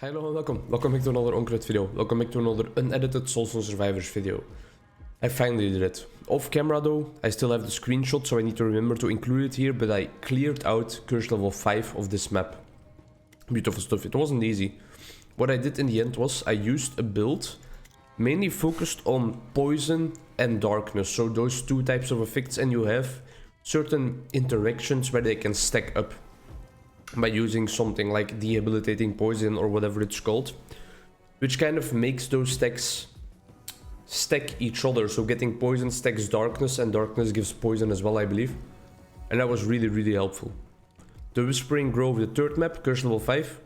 Hello and welcome back to another Onkruid video. Welcome back to another unedited Soulstone Survivors video. I finally did it. Off camera though, I still have the screenshot, so I need to remember to include it here, but I cleared out curse level 5 of this map. Beautiful stuff. It wasn't easy. What I did in the end was I used a build mainly focused on poison and darkness, so those two types of effects, and you have certain interactions where they can stack up by using something like debilitating poison or whatever it's called, which kind of makes those stacks stack each other. So getting poison stacks darkness, and darkness gives poison as well, I believe, and that was really helpful. The Whispering Grove, the third map, curse level 5.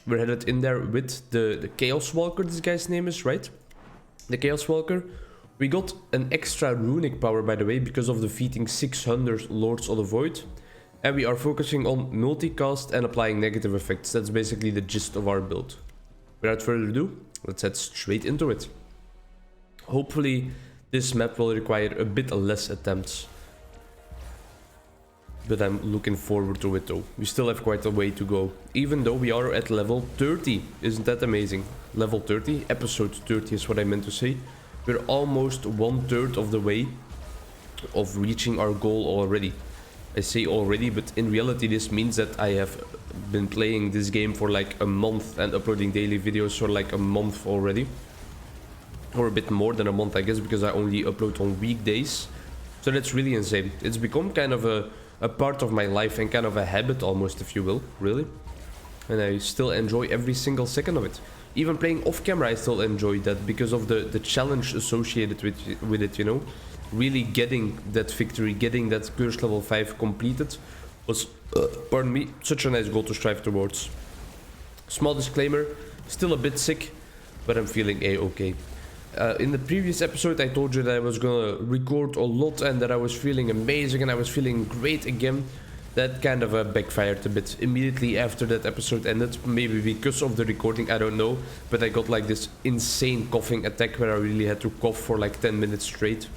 We're headed in there with the Chaos Walker, this guy's name is, right? The Chaos Walker. We got an extra runic power, by the way, because of defeating 600 Lords of the Void. And we are focusing on multicast and applying negative effects. That's basically the gist of our build. Without further ado, let's head straight into it. Hopefully this map will require a bit less attempts, but I'm looking forward to it though. We still have quite a way to go, even though we are at level 30. Isn't that amazing? Level 30, episode 30 is what I meant to say. We're almost 1/3 of the way of reaching our goal already. I say already, but in reality this means that I have been playing this game for like a month and uploading daily videos for like a month already. Or a bit more than a month, I guess, because I only upload on weekdays. So that's really insane. It's become kind of a part of my life and kind of a habit almost, if you will, really. And I still enjoy every single second of it. Even playing off camera I still enjoy that because of the challenge associated with it, you know. Really getting that victory, getting that curse level 5 completed was, pardon me, such a nice goal to strive towards. Small disclaimer, still a bit sick, but I'm feeling a-okay. In the previous episode I told you that I was gonna record a lot and that I was feeling amazing and I was feeling great again. That kind of backfired a bit immediately after that episode ended, maybe because of the recording, I don't know, but I got like this insane coughing attack where I really had to cough for like 10 minutes straight.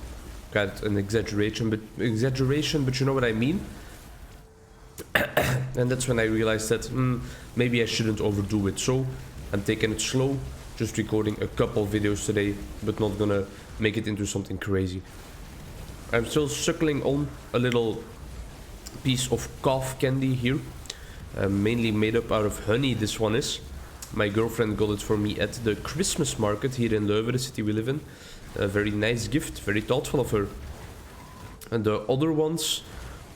Got an exaggeration, but you know what I mean. And that's when I realized that maybe I shouldn't overdo it, so I'm taking it slow, just recording a couple videos today, but not gonna make it into something crazy. I'm still suckling on a little piece of cough candy here, mainly made up out of honey. This one is. My girlfriend got it for me at the Christmas market here in Leuven, the city we live in. A very nice gift, very thoughtful of her. And the other ones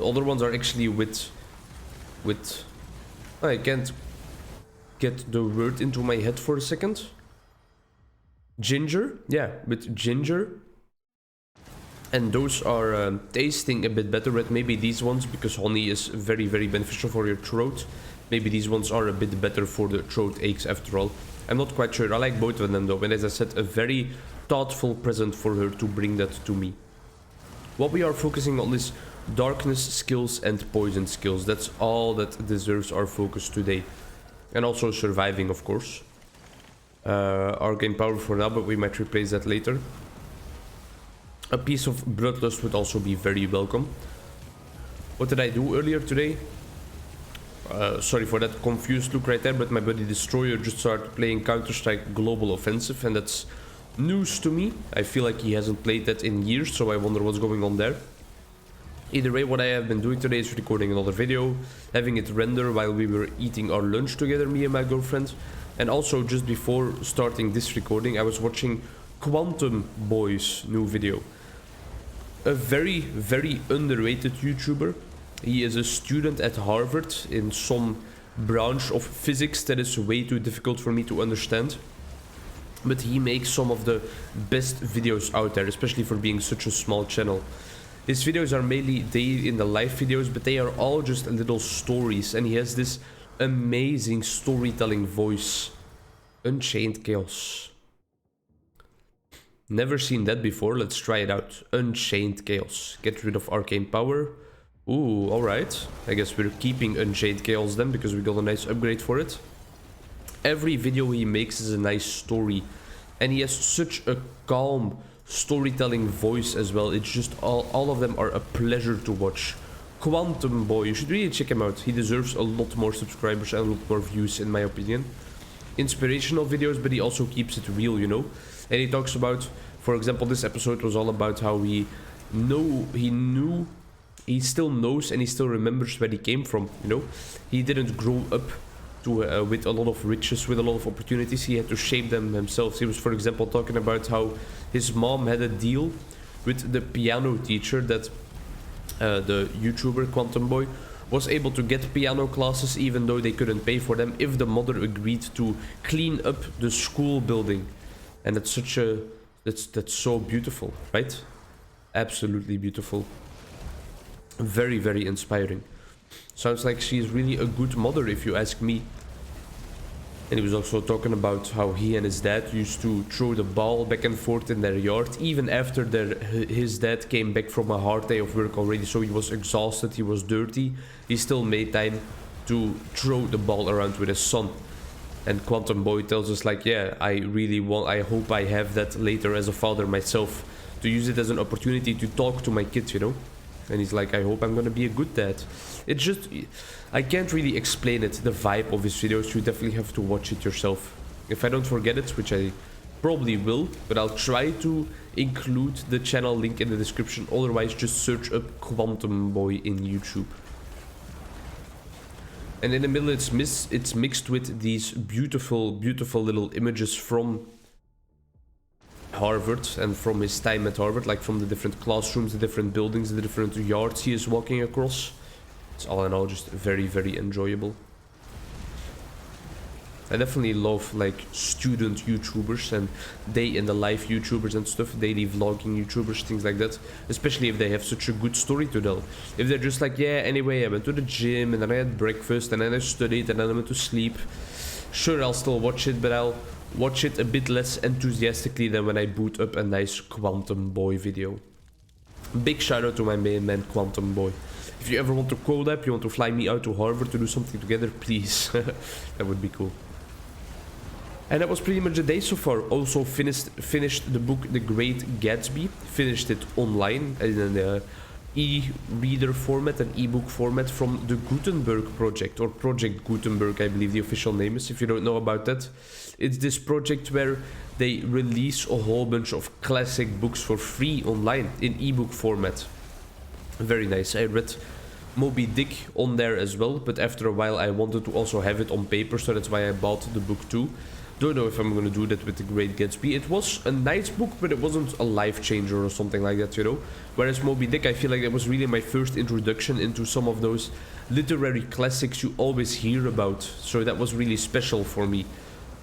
are actually with I can't get the word into my head for a second. Ginger, yeah, with ginger. And those are tasting a bit better, but maybe these ones, because honey is very beneficial for your throat, maybe these ones are a bit better for the throat aches after all. I'm not quite sure. I like both of them though, and as I said, a very thoughtful present for her to bring that to me. What we are focusing on is darkness skills and poison skills. That's all that deserves our focus today. And also surviving, of course. Arcane power for now, but we might replace that later. A piece of bloodlust would also be very welcome. What did I do earlier today? Sorry for that confused look right there, but my buddy Destroyer just started playing Counter-Strike Global Offensive, and that's news to me. I feel like he hasn't played that in years, so I wonder what's going on there. Either way, what I have been doing today is recording another video, having it render while we were eating our lunch together, me and my girlfriend. And also, just before starting this recording, I was watching Quantum Boy's new video. A very underrated YouTuber. He is a student at Harvard in some branch of physics that is way too difficult for me to understand. But he makes some of the best videos out there, especially for being such a small channel. His videos are mainly day in the life videos, but they are all just little stories, and he has this amazing storytelling voice. Unchained Chaos. Never seen that before, let's try it out. Unchained Chaos. Get rid of arcane power. Ooh, alright. I guess we're keeping Unchained Chaos then, because we got a nice upgrade for it. Every video he makes is a nice story, and he has such a calm storytelling voice as well. It's just all of them are a pleasure to watch. Quantum Boy, you should really check him out. He deserves a lot more subscribers and a lot more views in my opinion. inspirational videos, but he also keeps it real, you know. And he talks about, for example, this episode was all about how he still knows and he still remembers where he came from, you know. He didn't grow up to with a lot of riches, with a lot of opportunities. He had to shape them himself. He was, for example, talking about how his mom had a deal with the piano teacher that the YouTuber Quantum Boy was able to get piano classes even though they couldn't pay for them if the mother agreed to clean up the school building. And that's such a that's so beautiful, right? Absolutely beautiful. Very, very inspiring. Sounds like she's really a good mother, if you ask me. And he was also talking about how he and his dad used to throw the ball back and forth in their yard, even after his dad came back from a hard day of work already. So he was exhausted, he was dirty. He still made time to throw the ball around with his son. And Quantum Boy tells us like, yeah, I hope I have that later as a father myself, to use it as an opportunity to talk to my kids, you know. And he's like, I hope I'm gonna be a good dad. It's just, I can't really explain it, the vibe of his videos. You definitely have to watch it yourself. If I don't forget it, which I probably will, but I'll try to include the channel link in the description. Otherwise, just search up Quantum Boy in YouTube. And in the middle, it's mixed with these beautiful, beautiful little images from Harvard and from his time at Harvard, like from the different classrooms, the different buildings, the different yards he is walking across. It's all in all just very, very enjoyable. I definitely love like student YouTubers and day in the life YouTubers and stuff, daily vlogging YouTubers, things like that. Especially if they have such a good story to tell. If they're just like, yeah, anyway, I went to the gym and then I had breakfast and then I studied and then I went to sleep. Sure, I'll still watch it, but I'll watch it a bit less enthusiastically than when I boot up a nice Quantum Boy video. Big shout out to my main man Quantum Boy. If you ever want to collab, you want to fly me out to Harvard to do something together, please. That would be cool. And that was pretty much the day so far. Also finished the book The Great Gatsby. Finished it online in an e-reader format, an e-book format from the Gutenberg project, or Project Gutenberg, I believe the official name is. If you don't know about that, it's this project where they release a whole bunch of classic books for free online in e-book format. Very nice. I read Moby Dick on there as well, but after a while I wanted to also have it on paper, so that's why I bought the book too. Don't know if I'm gonna do that with The Great Gatsby. It was a nice book, but it wasn't a life changer or something like that, you know. Whereas Moby Dick, I feel like it was really my first introduction into some of those literary classics you always hear about. So that was really special for me.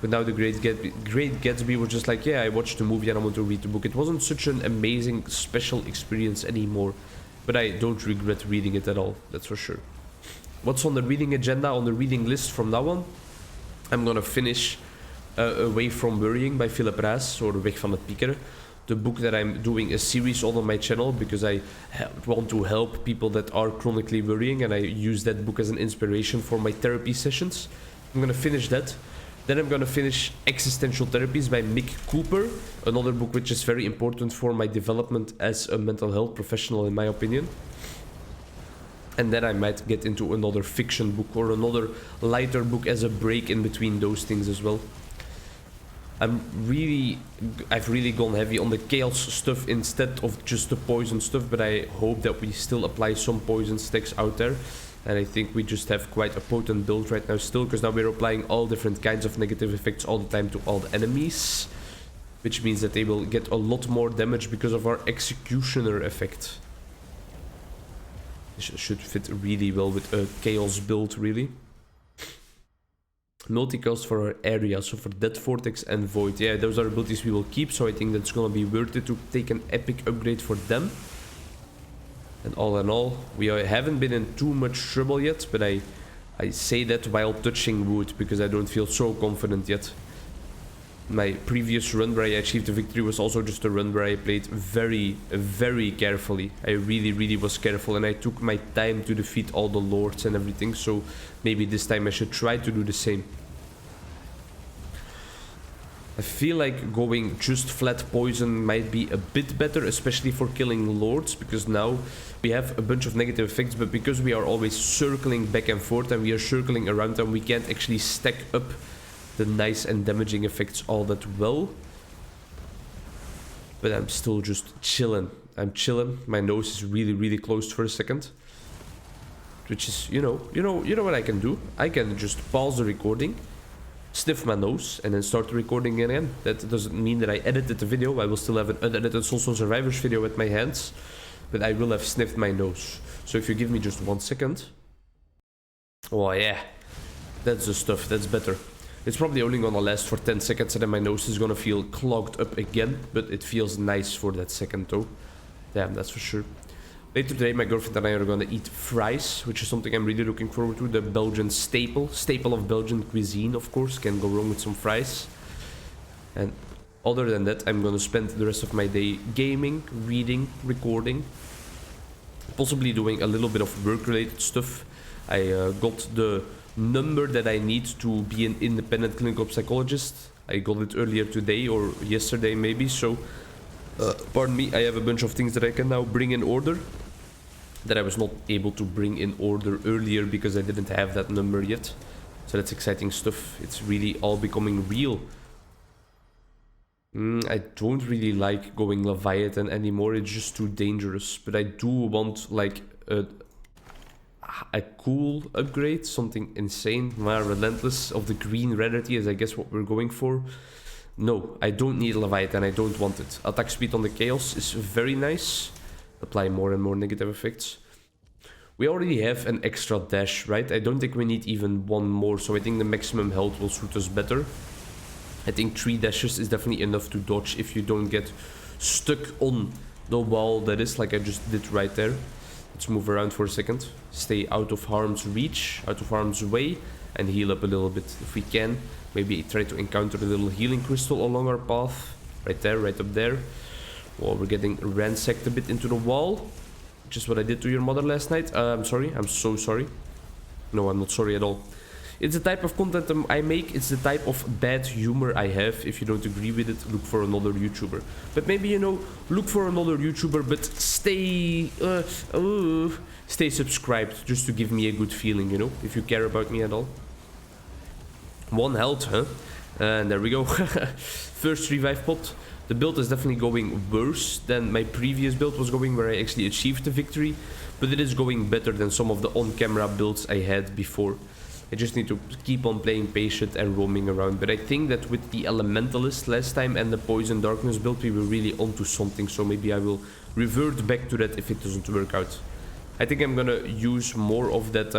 But now The Great Gatsby was just like, yeah, I watched the movie and I want to read the book. It wasn't such an amazing, special experience anymore. But I don't regret reading it at all, that's for sure. What's on the reading agenda, on the reading list from now on? I'm gonna finish Away from Worrying by Philip Raas, or Weg van het Piekeren. The book that I'm doing a series on my channel because I want to help people that are chronically worrying, and I use that book as an inspiration for my therapy sessions. I'm gonna finish that. Then I'm gonna finish Existential Therapies by Mick Cooper, another book which is very important for my development as a mental health professional in my opinion. And then I might get into another fiction book or another lighter book as a break in between those things as well. I've really gone heavy on the chaos stuff instead of just the poison stuff, but I hope that we still apply some poison stacks out there. And I think we just have quite a potent build right now still, because now we're applying all different kinds of negative effects all the time to all the enemies, which means that they will get a lot more damage because of our Executioner effect. This should fit really well with a chaos build, really. Multicast for our area, so for Death Vortex and Void. Yeah, those are abilities we will keep, so I think that's gonna be worth it to take an epic upgrade for them. And all in all, we haven't been in too much trouble yet, but I say that while touching wood, because I don't feel so confident yet. My previous run where I achieved the victory was also just a run where I played very, very carefully. I really was careful, and I took my time to defeat all the lords and everything, so maybe this time I should try to do the same. I feel like going just flat poison might be a bit better, especially for killing lords, because now we have a bunch of negative effects, but because we are always circling back and forth and we are circling around them, we can't actually stack up the nice and damaging effects all that well. But I'm still just chilling. I'm chilling. My nose is really, really closed for a second. Which is, you know what I can do? I can just pause the recording, sniff my nose, and then start the recording again. That doesn't mean that I edited the video. I will still have an unedited Soulstone Survivors video with my hands, but I will have sniffed my nose. So if you give me just 1 second. Oh yeah, that's the stuff. That's better. It's probably only gonna last for 10 seconds and then my nose is gonna feel clogged up again, but it feels nice for that second though. Damn, that's for sure. Later today, my girlfriend and I are gonna eat fries, which is something I'm really looking forward to. The Belgian staple of Belgian cuisine, of course. Can't go wrong with some fries. And other than that, I'm gonna spend the rest of my day gaming, reading, recording, possibly doing a little bit of work-related stuff. I got the number that I need to be an independent clinical psychologist. I got it earlier today or yesterday maybe, so pardon me, I have a bunch of things that I can now bring in order that I was not able to bring in order earlier because I didn't have that number yet. So that's exciting stuff. It's really all becoming real. I don't really like going Leviathan anymore. It's just too dangerous. But I do want like a cool upgrade, something insane. Relentless of the green rarity is I guess what we're going for. No, I don't need Leviathan, I don't want it. Attack speed on the Chaos is very nice. Apply more and more negative effects. We already have an extra dash, right? I don't think we need even one more, so I think the maximum health will suit us better. I think 3 dashes is definitely enough to dodge if you don't get stuck on the wall that is, like I just did right there. Let's move around for a second. Stay out of harm's reach, out of harm's way, and heal up a little bit if we can. Maybe try to encounter a little healing crystal along our path. Right there, right up there. Well, we're getting ransacked a bit into the wall. Which is what I did to your mother last night. I'm sorry, I'm so sorry. No, I'm not sorry at all. It's the type of content I make. It's the type of bad humor I have. If you don't agree with it, look for another YouTuber. But maybe, you know, look for another YouTuber, but stay subscribed, just to give me a good feeling, you know, if you care about me at all. 1 health, huh? And there we go. First revive pot. The build is definitely going worse than my previous build was going, where I actually achieved the victory. But it is going better than some of the on-camera builds I had before. I just need to keep on playing patient and roaming around. But I think that with the Elementalist last time and the Poison Darkness build, we were really onto something. So maybe I will revert back to that if it doesn't work out. I think I'm gonna use more of that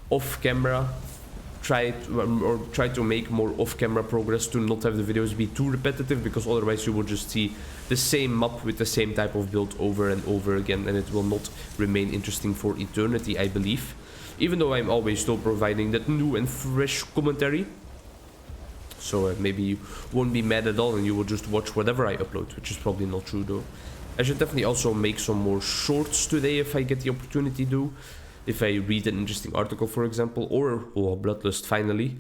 off-camera. Try to make more off-camera progress to not have the videos be too repetitive, because otherwise you will just see the same map with the same type of build over and over again, and it will not remain interesting for eternity, I believe. Even though I'm always still providing that new and fresh commentary. So maybe you won't be mad at all and you will just watch whatever I upload, which is probably not true though. I should definitely also make some more shorts today if I get the opportunity to. If I read an interesting article, for example, or Bloodlust finally.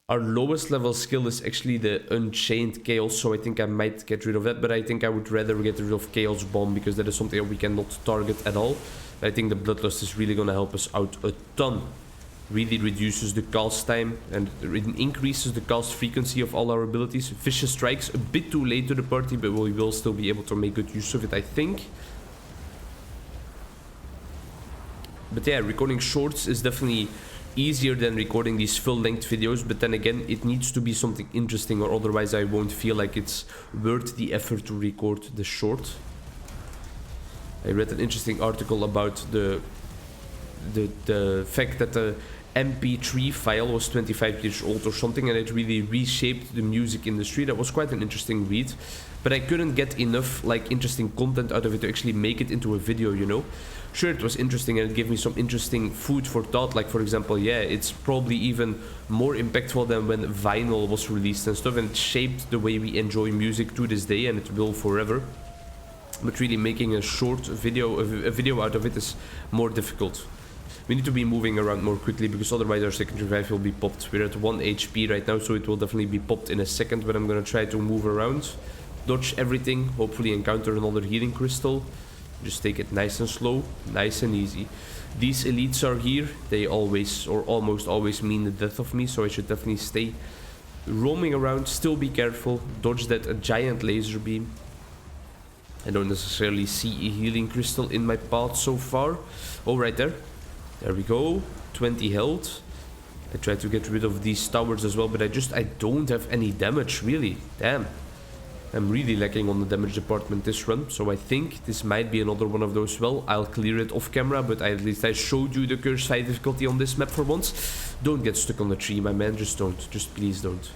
Our lowest level skill is actually the Unchained Chaos, so I think I might get rid of that, but I think I would rather get rid of Chaos Bomb, because that is something that we cannot target at all. I think the Bloodlust is really gonna help us out a ton. Really reduces the cast time and it increases the cast frequency of all our abilities. Vicious Strikes, a bit too late to the party, but we will still be able to make good use of it, I think. But yeah, recording shorts is definitely easier than recording these full-length videos, but then again, it needs to be something interesting, or otherwise I won't feel like it's worth the effort to record the short. I read an interesting article about the fact that the MP3 file was 25 years old or something, and it really reshaped the music industry. That was quite an interesting read, but I couldn't get enough like interesting content out of it to actually make it into a video, you know. Sure, it was interesting and it gave me some interesting food for thought, like for example, yeah, it's probably even more impactful than when vinyl was released and stuff, and it shaped the way we enjoy music to this day, and it will forever. But really making a short video, a video out of it is more difficult. We need to be moving around more quickly, because otherwise our second revive will be popped. We're at 1 HP right now, so it will definitely be popped in a second, but I'm gonna try to move around, dodge everything, hopefully encounter another healing crystal. Just take it nice and slow, nice and easy. These elites are here. They always, or almost always, mean the death of me, so I should definitely stay roaming around. Still be careful. Dodge that giant laser beam. I don't necessarily see a healing crystal in my path so far. Oh, right there. There we go. 20 health. I try to get rid of these towers as well, but I don't have any damage, really. Damn. I'm really lacking on the damage department this run, so I think this might be another one of those. Well, I'll clear it off camera, but at least I showed you the Curse 5 difficulty on this map for once. Don't get stuck on the tree, my man. Just don't. Just please don't.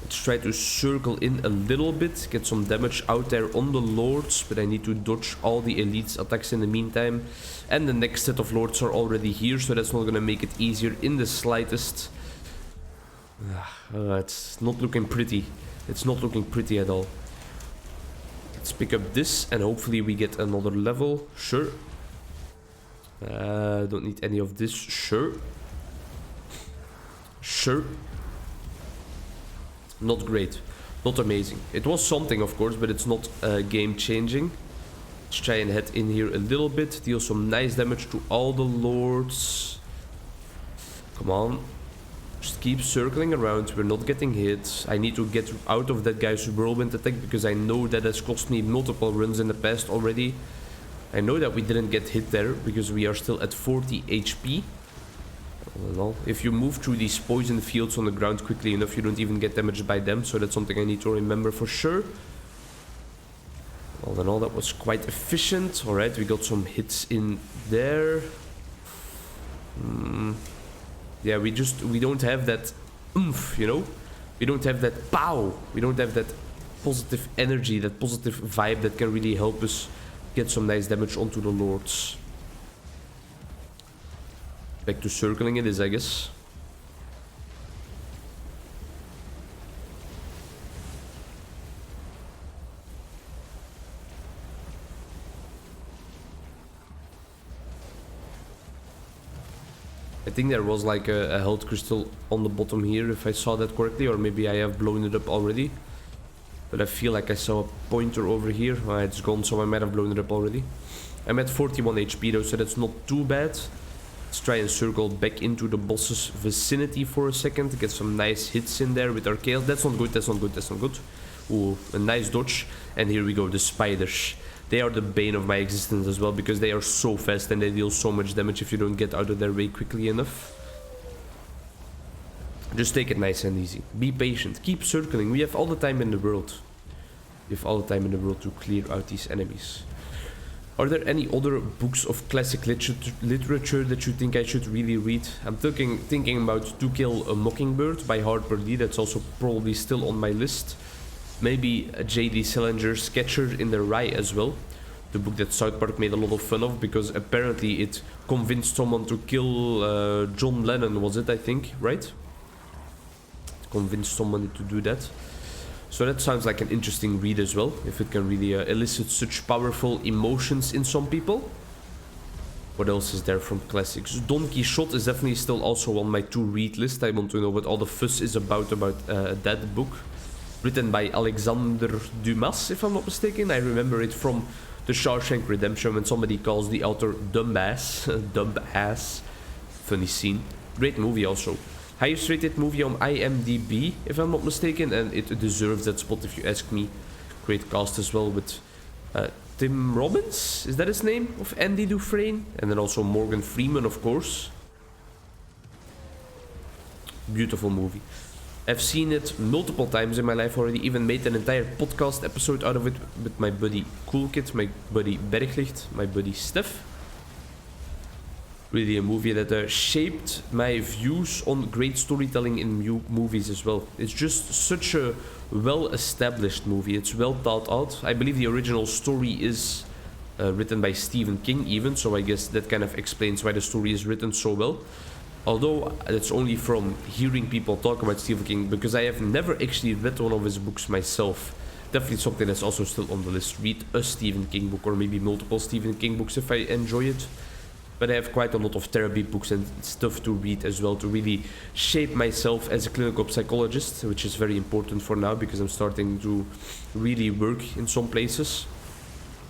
Let's try to circle in a little bit, get some damage out there on the lords, but I need to dodge all the elites attacks in the meantime. And the next set of lords are already here, so that's not gonna make it easier in the slightest. It's not looking pretty. It's not looking pretty at all. Let's pick up this and hopefully we get another level. Sure. Don't need any of this. Sure. Sure. Not great. Not amazing. It was something, of course, but it's not game changing. Let's try and head in here a little bit. Deal some nice damage to all the lords. Come on. Just keep circling around. We're not getting hit. I need to get out of that guy's whirlwind attack because I know that has cost me multiple runs in the past already. I know that we didn't get hit there because we are still at 40 HP. Well, if you move through these poison fields on the ground quickly enough, you don't even get damaged by them, so that's something I need to remember for sure. All in all, that was quite efficient. Alright, we got some hits in there. Yeah, we don't have that oomph, you know? We don't have that pow. We don't have that positive energy, that positive vibe that can really help us get some nice damage onto the lords. Back to circling it is, I guess. I think there was like a health crystal on the bottom here, if I saw that correctly, or maybe I have blown it up already. But I feel like I saw a pointer over here. It's gone, so I might have blown it up already. I'm at 41 HP though, so that's not too bad. Let's try and circle back into the boss's vicinity for a second. Get some nice hits in there with our chaos. That's not good, that's not good, that's not good. Ooh, a nice dodge. And here we go, the spiders. They are the bane of my existence as well, because they are so fast and they deal so much damage if you don't get out of their way quickly enough. Just take it nice and easy. Be patient. Keep circling. We have all the time in the world. We have all the time in the world to clear out these enemies. Are there any other books of classic literature that you think I should really read? I'm thinking about To Kill a Mockingbird by Harper Lee. That's also probably still on my list. Maybe J.D. Salinger's Catcher in the Rye as well. The book that South Park made a lot of fun of because apparently it convinced someone to kill John Lennon, was it, I think, right? It convinced someone to do that. So that sounds like an interesting read as well, if it can really elicit such powerful emotions in some people. What else is there from classics? Don Quixote is definitely still also on my to-read list. I want to know what all the fuss is about that book. Written by Alexander Dumas, if I'm not mistaken. I remember it from The Shawshank Redemption when somebody calls the author dumbass. Dumbass. Funny scene. Great movie also. Highest rated movie on IMDb, if I'm not mistaken, and it deserves that spot if you ask me. Great cast as well with Tim Robbins, is that his name? Of Andy Dufresne? And then also Morgan Freeman, of course. Beautiful movie. I've seen it multiple times in my life already, even made an entire podcast episode out of it with my buddy Coolkid, my buddy Berglicht, my buddy Steph. Really a movie that shaped my views on great storytelling in movies as well. It's just such a well-established movie. It's well thought out. I believe the original story is written by Stephen King even, so I guess that kind of explains why the story is written so well. Although that's only from hearing people talk about Stephen King, because I have never actually read one of his books myself. Definitely something that's also still on the list. Read a Stephen King book, or maybe multiple Stephen King books if I enjoy it. But I have quite a lot of therapy books and stuff to read as well to really shape myself as a clinical psychologist, which is very important for now because I'm starting to really work in some places.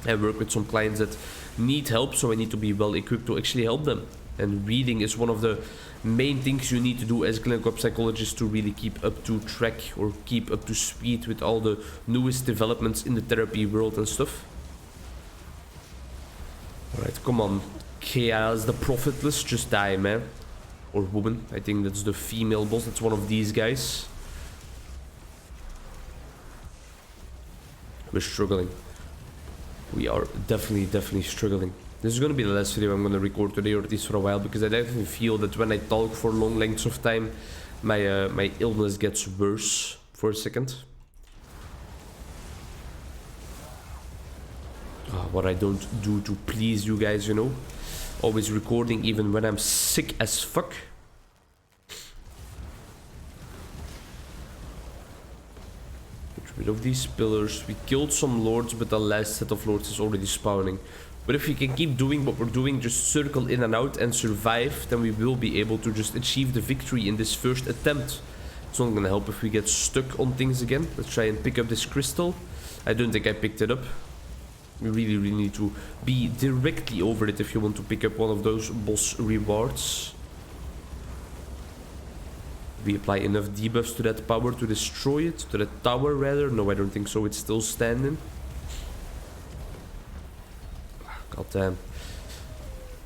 I work with some clients that need help, so I need to be well equipped to actually help them. And reading is one of the main things you need to do as clinical psychologist to really keep up to track or keep up to speed with all the newest developments in the therapy world and stuff. Alright, come on. Chaos, the profitless, just die, man. Or woman, I think that's the female boss, that's one of these guys. We're struggling. We are definitely struggling. This is going to be the last video I'm going to record today, or at least for a while, because I definitely feel that when I talk for long lengths of time, my illness gets worse for a second. What I don't do to please you guys, you know. Always recording even when I'm sick as fuck. Get rid of these pillars. We killed some lords, but the last set of lords is already spawning. But if we can keep doing what we're doing, just circle in and out and survive, then we will be able to just achieve the victory in this first attempt. It's not gonna help if we get stuck on things again. Let's try and pick up this crystal. I don't think I picked it up. We really need to be directly over it if you want to pick up one of those boss rewards. We apply enough debuffs to that power to destroy it, to the tower rather. No, I don't think so. It's still standing. God damn.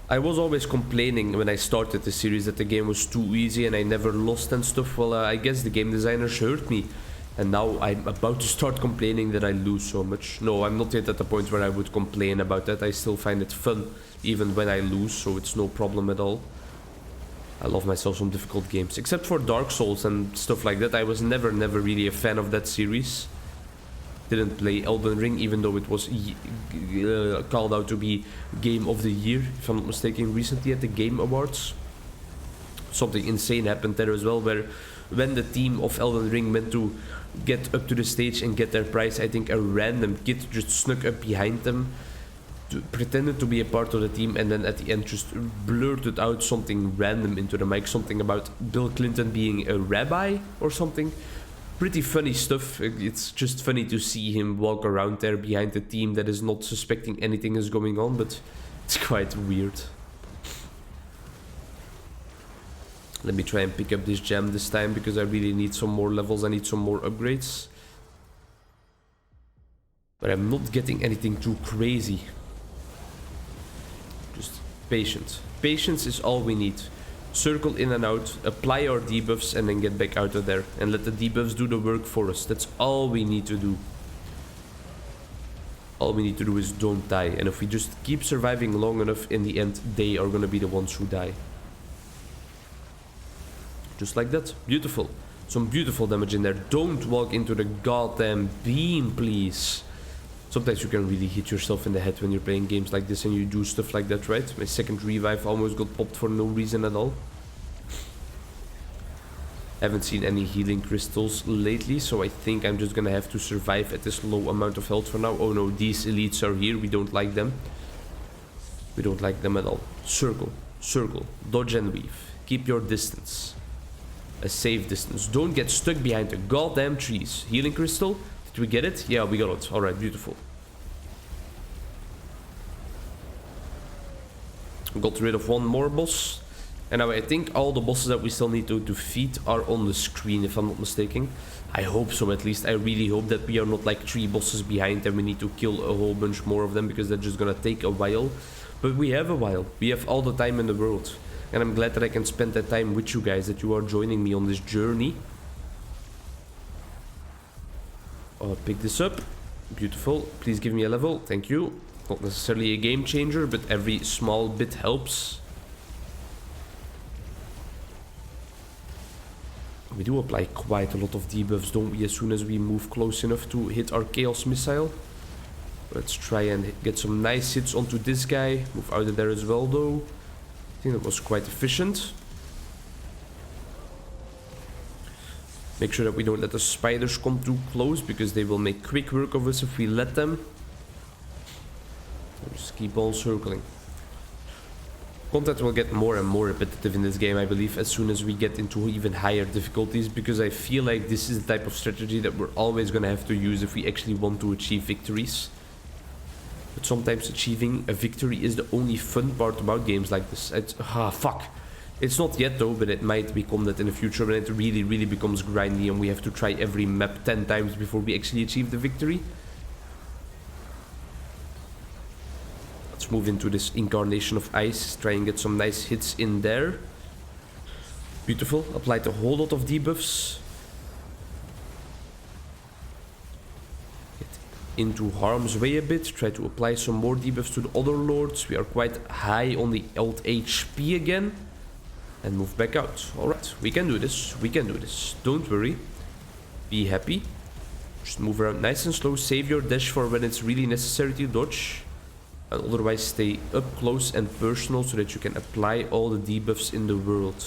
I was always complaining when I started the series that the game was too easy and I never lost and stuff. Well, I guess the game designers hurt me. And now I'm about to start complaining that I lose so much. No, I'm not yet at the point where I would complain about that. I still find it fun, even when I lose, so it's no problem at all. I love myself some difficult games. Except for Dark Souls and stuff like that. I was never really a fan of that series. Didn't play Elden Ring, even though it was called out to be Game of the Year, if I'm not mistaken, recently at the Game Awards. Something insane happened there as well, where when the team of Elden Ring went to get up to the stage and get their prize, I think a random kid just snuck up behind them, pretended to be a part of the team, and then at the end just blurted out something random into the mic, something about Bill Clinton being a rabbi or something. Pretty funny stuff. It's just funny to see him walk around there behind the team that is not suspecting anything is going on, but it's quite weird. Let me try and pick up this gem this time, because I really need some more levels, I need some more upgrades. But I'm not getting anything too crazy. Just patience. Patience is all we need. Circle in and out, apply our debuffs, and then get back out of there. And let the debuffs do the work for us. That's all we need to do. All we need to do is don't die. And if we just keep surviving long enough, in the end, they are gonna be the ones who die. Just like that. Beautiful. Some beautiful damage in there. Don't walk into the goddamn beam, please. Sometimes you can really hit yourself in the head when you're playing games like this and you do stuff like that, right? My second revive almost got popped for no reason at all. Haven't seen any healing crystals lately, so I think I'm just gonna have to survive at this low amount of health for now. Oh no, these elites are here. We don't like them. We don't like them at all. Circle. Circle. Dodge and weave. Keep your distance. A safe distance. Don't get stuck behind the goddamn trees. Healing crystal? Did we get it? Yeah, we got it. Alright, beautiful. Got rid of one more boss. And now I think all the bosses that we still need to defeat are on the screen, if I'm not mistaken. I hope so, at least. I really hope that we are not like 3 bosses behind and we need to kill a whole bunch more of them, because that's just gonna take a while. But we have a while. We have all the time in the world. And I'm glad that I can spend that time with you guys, that you are joining me on this journey. I'll pick this up. Beautiful. Please give me a level. Thank you. Not necessarily a game changer, but every small bit helps. We do apply quite a lot of debuffs, don't we, as soon as we move close enough to hit our Chaos Missile. Let's try and get some nice hits onto this guy. Move out of there as well, though. I think that was quite efficient. Make sure that we don't let the spiders come too close, because they will make quick work of us if we let them. Just keep on circling. Content will get more and more repetitive in this game, I believe, as soon as we get into even higher difficulties, because I feel like this is the type of strategy that we're always going to have to use if we actually want to achieve victories. But sometimes achieving a victory is the only fun part about games like this. Fuck. It's not yet though, but it might become that in the future when it really, really becomes grindy and we have to try every map 10 times before we actually achieve the victory. Let's move into this Incarnation of Ice, try and get some nice hits in there. Beautiful, applied a whole lot of debuffs. Get into harm's way a bit, try to apply some more debuffs to the other lords. We are quite high on the alt HP again. And move back out. Alright, we can do this. We can do this. Don't worry. Be happy. Just move around nice and slow. Save your dash for when it's really necessary to dodge. And otherwise stay up close and personal so that you can apply all the debuffs in the world.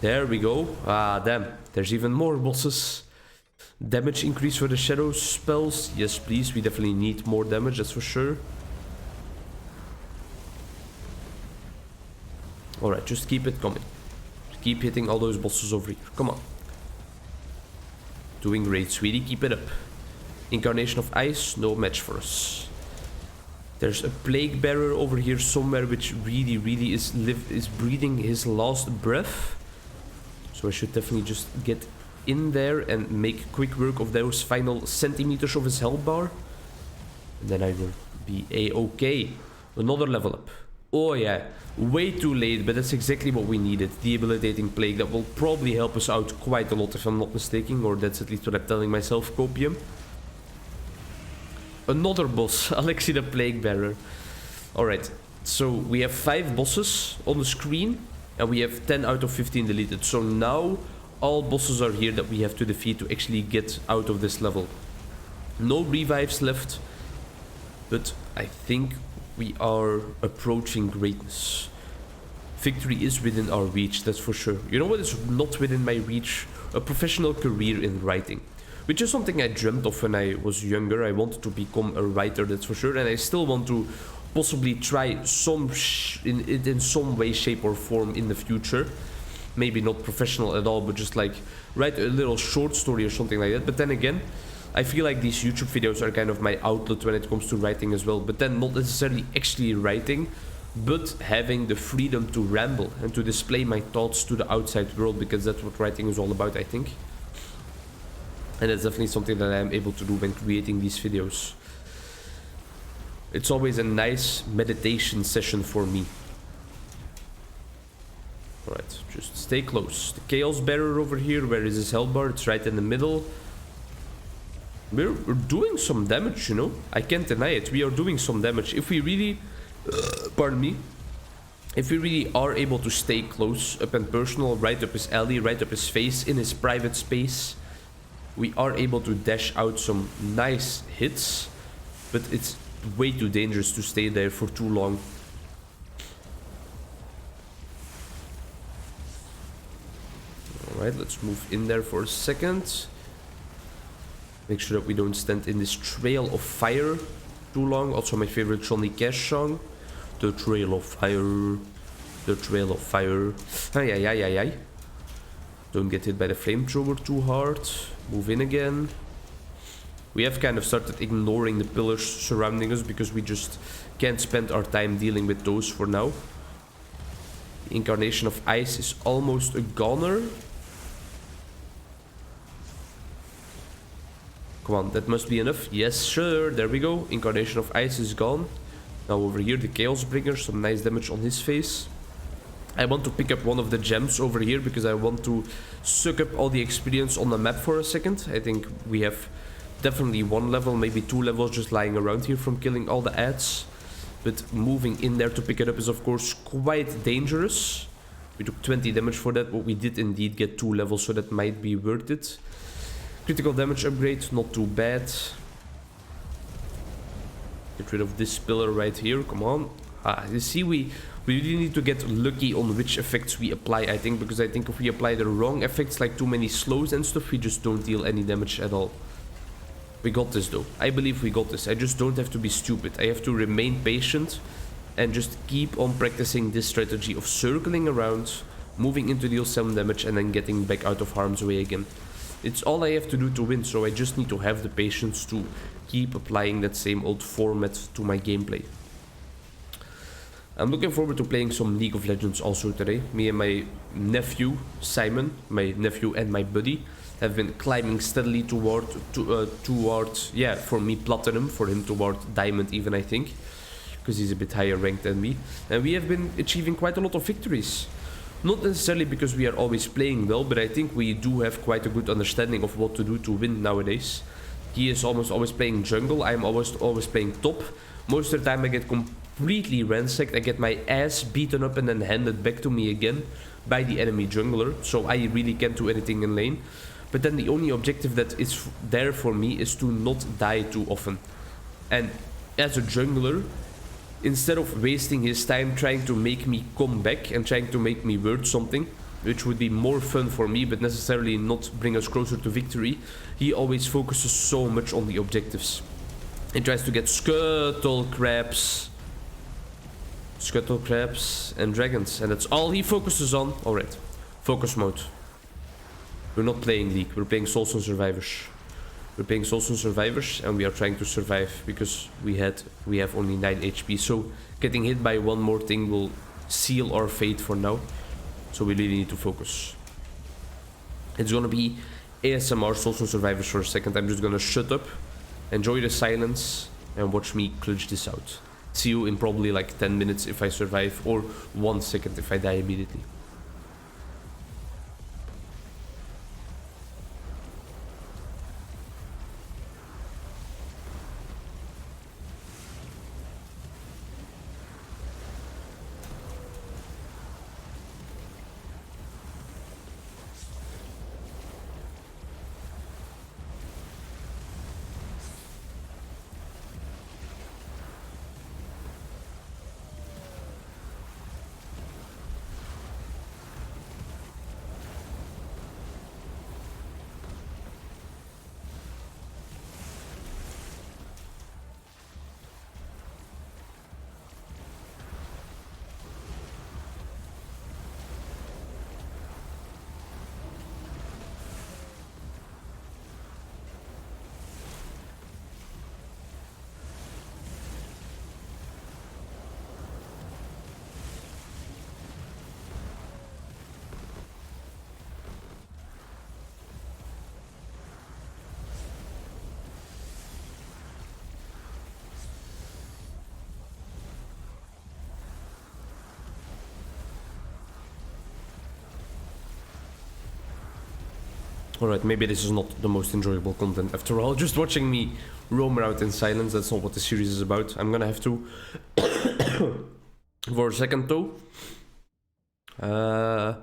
There we go. Ah, damn. There's even more bosses. Damage increase for the shadow spells. Yes, please. We definitely need more damage, that's for sure. Alright, just keep it coming. Keep hitting all those bosses over here. Come on. Doing great, sweetie. Keep it up. Incarnation of Ice, no match for us. There's a plague bearer over here somewhere which really, really is breathing his last breath. So I should definitely just get in there and make quick work of those final centimeters of his health bar. And then I will be a-okay. Another level up. Oh yeah, way too late, but that's exactly what we needed. Debilitating Plague, that will probably help us out quite a lot if I'm not mistaken, or that's at least what I'm telling myself, Copium. Another boss, Alexi the Plague Bearer. Alright, so we have 5 bosses on the screen, and we have 10 out of 15 deleted. So now all bosses are here that we have to defeat to actually get out of this level. No revives left, but I think we are approaching greatness. Victory is within our reach, that's for sure. You know what is not within my reach? A professional career in writing. Which is something I dreamt of when I was younger. I wanted to become a writer, that's for sure. And I still want to possibly try in some way, shape or form in the future. Maybe not professional at all, but just like write a little short story or something like that. But then again, I feel like these YouTube videos are kind of my outlet when it comes to writing as well. But then not necessarily actually writing, but having the freedom to ramble and to display my thoughts to the outside world, because that's what writing is all about, I think. And that's definitely something that I am able to do when creating these videos. It's always a nice meditation session for me. Alright, just stay close. The Chaos Bearer over here, where is his health bar? It's right in the middle. We're doing some damage, you know. I can't deny it. We are doing some damage. If we really... pardon me. If we really are able to stay close, up and personal, right up his alley, right up his face, in his private space, we are able to dash out some nice hits. But it's way too dangerous to stay there for too long. Alright, let's move in there for a second. Make sure that we don't stand in this trail of fire too long. Also my favorite Johnny Cash song. The Trail of Fire. The Trail of Fire. Ay, ay, ay, ay, ay. Don't get hit by the flamethrower too hard. Move in again. We have kind of started ignoring the pillars surrounding us because we just can't spend our time dealing with those for now. The Incarnation of Ice is almost a goner. Come on, that must be enough. Yes, sure. There we go. Incarnation of Ice is gone. Now over here, the Chaos Bringer. Some nice damage on his face. I want to pick up one of the gems over here because I want to suck up all the experience on the map for a second. I think we have definitely 1 level, maybe 2 levels just lying around here from killing all the ads. But moving in there to pick it up is of course quite dangerous. We took 20 damage for that, but we did indeed get 2 levels, so that might be worth it. Critical damage upgrade, not too bad. Get rid of this pillar right here, come on. You see, we really need to get lucky on which effects we apply, I think. Because I think if we apply the wrong effects, like too many slows and stuff, we just don't deal any damage at all. We got this though. I believe we got this. I just don't have to be stupid. I have to remain patient and just keep on practicing this strategy of circling around, moving in to deal some damage and then getting back out of harm's way again. It's all I have to do to win, so I just need to have the patience to keep applying that same old format to my gameplay. I'm looking forward to playing some League of Legends also today. Me and my nephew, Simon, my nephew and my buddy, have been climbing steadily toward, yeah, for me Platinum, for him toward Diamond even, I think. Because he's a bit higher ranked than me. And we have been achieving quite a lot of victories. Not necessarily because we are always playing well, but I think we do have quite a good understanding of what to do to win nowadays. He is almost always playing jungle, I'm always playing top. Most of the time I get completely ransacked, I get my ass beaten up and then handed back to me again by the enemy jungler, so I really can't do anything in lane. But then the only objective that is there for me is to not die too often. And as a jungler, instead of wasting his time trying to make me come back and trying to make me worth something, which would be more fun for me but necessarily not bring us closer to victory, he always focuses so much on the objectives. He tries to get scuttle crabs and dragons, and that's all he focuses on. Alright, focus mode. We're not playing League, we're playing Soulstone Survivors. We're playing Soulstone Survivors and we are trying to survive because we have only 9 HP. So getting hit by one more thing will seal our fate for now. So we really need to focus. It's gonna be ASMR Soulstone Survivors for a second. I'm just gonna shut up, enjoy the silence, and watch me clutch this out. See you in probably like 10 minutes if I survive, or 1 second if I die immediately. Alright, maybe this is not the most enjoyable content after all. Just watching me roam around in silence, that's not what the series is about. I'm gonna have to... for a second though. I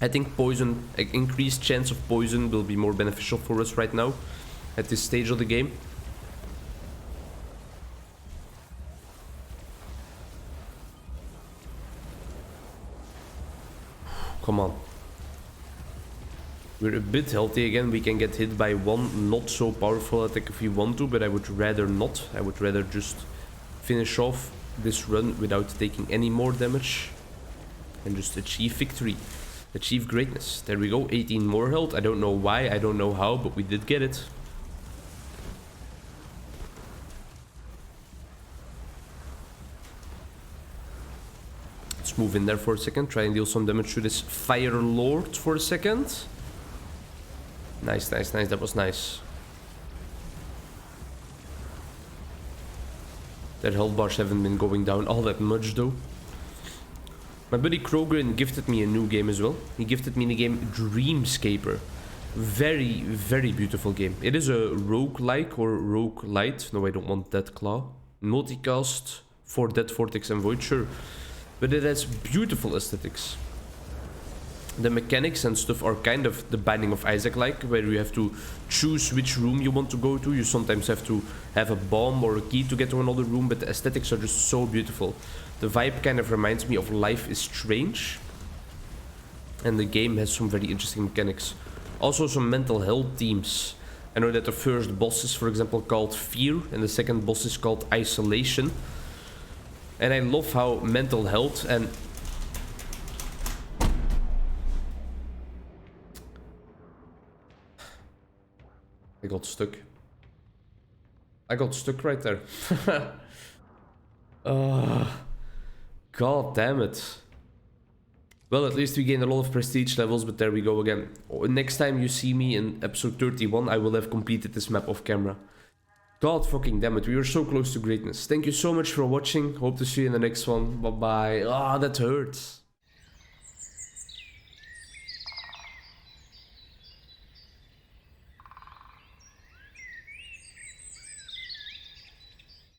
think poison, increased chance of poison will be more beneficial for us right now. At this stage of the game. Come on. We're a bit healthy again, we can get hit by one not so powerful attack if we want to, but I would rather not. I would rather just finish off this run without taking any more damage. And just achieve victory. Achieve greatness. There we go, 18 more health. I don't know why, I don't know how, but we did get it. Let's move in there for a second, try and deal some damage to this Fire Lord for a second. Nice, nice, nice, that was nice. Their health bars haven't been going down all that much though. My buddy Krogrin gifted me a new game as well. He gifted me the game Dreamscaper. Very, very beautiful game. It is a roguelike or roguelite. No, I don't want that claw. Multicast for Dead Vortex and Void, sure. But it has beautiful aesthetics. The mechanics and stuff are kind of the Binding of Isaac-like, where you have to choose which room you want to go to. You sometimes have to have a bomb or a key to get to another room, but the aesthetics are just so beautiful. The vibe kind of reminds me of Life is Strange. And the game has some very interesting mechanics. Also some mental health themes. I know that the first boss is, for example, called Fear, and the second boss is called Isolation. And I love how mental health and... I got stuck. I got stuck right there. God damn it. Well, at least we gained a lot of prestige levels, but there we go again. Next time you see me in episode 31, I will have completed this map off camera. God fucking damn it, we were so close to greatness. Thank you so much for watching. Hope to see you in the next one. Bye bye. Ah, that hurts.